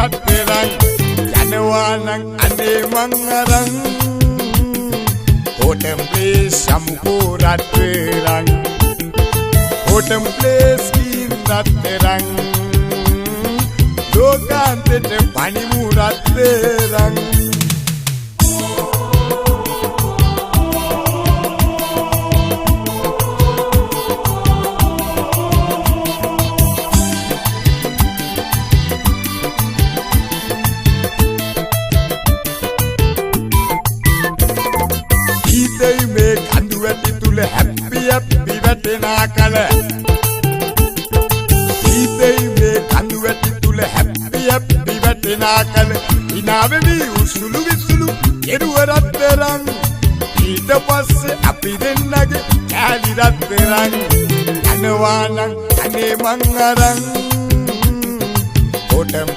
රත්තරන් යනවා නම් අනේ මං අරන් Autumn place සම්පූ රත්තරන් Autumn place කින් රත්තරන් ලෝකාන්තෙට පනිමු රත්තරන් මේ කඳු වැටි තුල හැප්පි හැප්පි වැටෙනා කල ඊතේ මේ කඳු වැටි තුල හැප්පි හැප්පි වැටෙනා කල ඉනාවෙවි උසුළු විසුළු එරුව රත්තරන් ඊට පස්සේ අපි දෙන්නගේ කෑලි රත්තරන් යනවා නම් අනේ මං අරන් Autumn